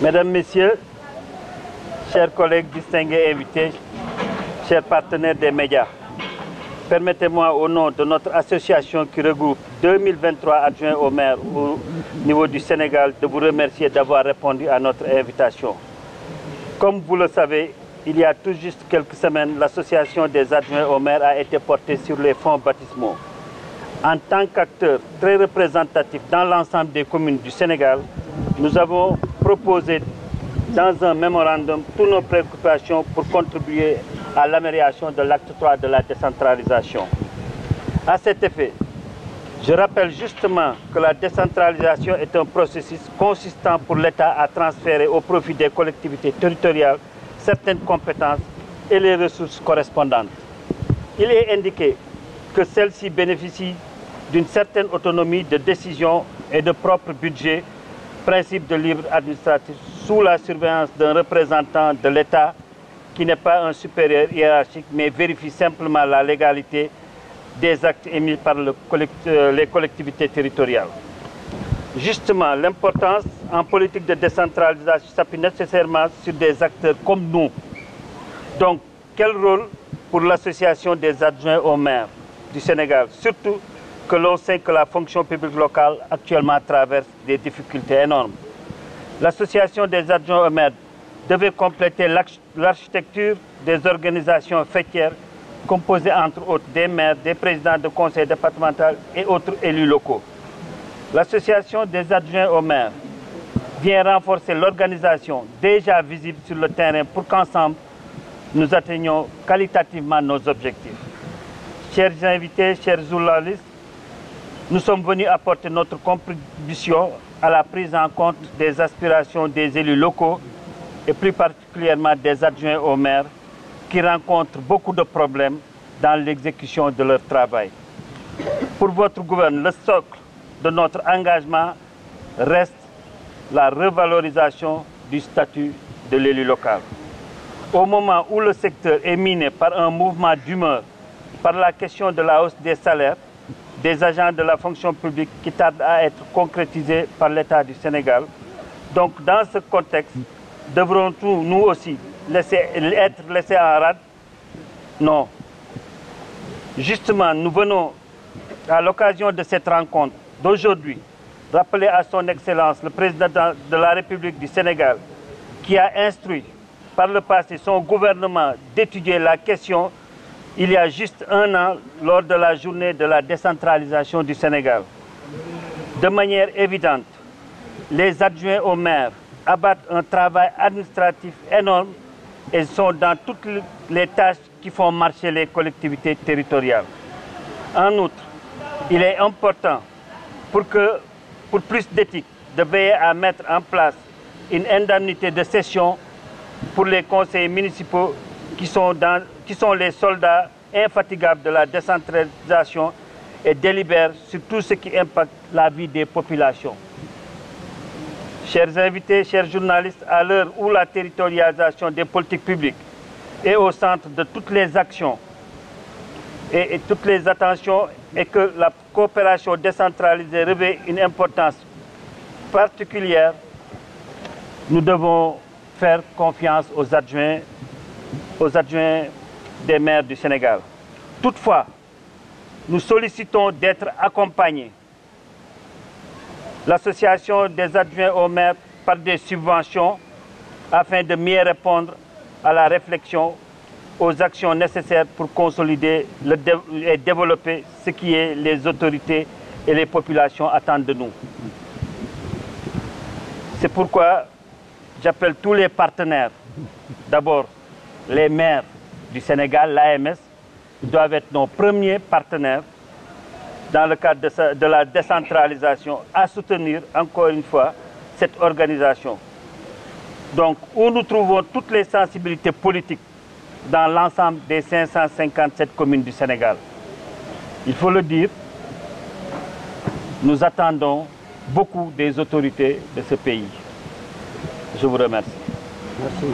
Mesdames, Messieurs, chers collègues distingués invités, chers partenaires des médias, permettez-moi au nom de notre association qui regroupe 2023 adjoints au maire au niveau du Sénégal de vous remercier d'avoir répondu à notre invitation. Comme vous le savez, il y a tout juste quelques semaines, l'association des adjoints au maire a été portée sur les fonds baptismaux. En tant qu'acteur très représentatif dans l'ensemble des communes du Sénégal, nous avons proposé dans un mémorandum toutes nos préoccupations pour contribuer à l'amélioration de l'acte 3 de la décentralisation. À cet effet, je rappelle justement que la décentralisation est un processus consistant pour l'État à transférer au profit des collectivités territoriales certaines compétences et les ressources correspondantes. Il est indiqué que celles-ci bénéficient d'une certaine autonomie de décision et de propre budget, principe de libre administratif, sous la surveillance d'un représentant de l'État qui n'est pas un supérieur hiérarchique, mais vérifie simplement la légalité des actes émis par les collectivités territoriales. Justement, l'importance en politique de décentralisation s'appuie nécessairement sur des acteurs comme nous. Donc, quel rôle pour l'association des adjoints au maire du Sénégal, surtout que l'on sait que la fonction publique locale actuellement traverse des difficultés énormes. L'association des adjoints au maire devait compléter l'architecture des organisations faîtières composées entre autres des maires, des présidents de conseils départementaux et autres élus locaux. L'association des adjoints au maire vient renforcer l'organisation déjà visible sur le terrain pour qu'ensemble nous atteignions qualitativement nos objectifs. Chers invités, chers journalistes, nous sommes venus apporter notre contribution à la prise en compte des aspirations des élus locaux et plus particulièrement des adjoints au maire qui rencontrent beaucoup de problèmes dans l'exécution de leur travail. Pour votre gouvernement, le socle de notre engagement reste la revalorisation du statut de l'élu local. Au moment où le secteur est miné par un mouvement d'humeur, par la question de la hausse des salaires, des agents de la fonction publique qui tardent à être concrétisés par l'État du Sénégal. Donc, dans ce contexte, devrons-nous, nous aussi, être laissés en rade? Non. Justement, nous venons, à l'occasion de cette rencontre d'aujourd'hui, rappeler à son Excellence, le Président de la République du Sénégal, qui a instruit par le passé son gouvernement d'étudier la question il y a juste un an, lors de la journée de la décentralisation du Sénégal. De manière évidente, les adjoints au maire abattent un travail administratif énorme et sont dans toutes les tâches qui font marcher les collectivités territoriales. En outre, il est important pour plus d'éthique de veiller à mettre en place une indemnité de cession pour les conseillers municipaux qui sont les soldats infatigables de la décentralisation et délibèrent sur tout ce qui impacte la vie des populations. Chers invités, chers journalistes, à l'heure où la territorialisation des politiques publiques est au centre de toutes les actions et toutes les attentions et que la coopération décentralisée revêt une importance particulière, nous devons faire confiance aux adjoints des maires du Sénégal. Toutefois, nous sollicitons d'être accompagnés. L'association des adjoints aux maires par des subventions afin de mieux répondre à la réflexion, aux actions nécessaires pour consolider et développer ce qui est les autorités et les populations attendent de nous. C'est pourquoi j'appelle tous les partenaires, d'abord les maires du Sénégal, l'AMS, doivent être nos premiers partenaires dans le cadre de la décentralisation, à soutenir encore une fois cette organisation. Donc, où nous trouvons toutes les sensibilités politiques dans l'ensemble des 557 communes du Sénégal. Il faut le dire, nous attendons beaucoup des autorités de ce pays. Je vous remercie. Merci.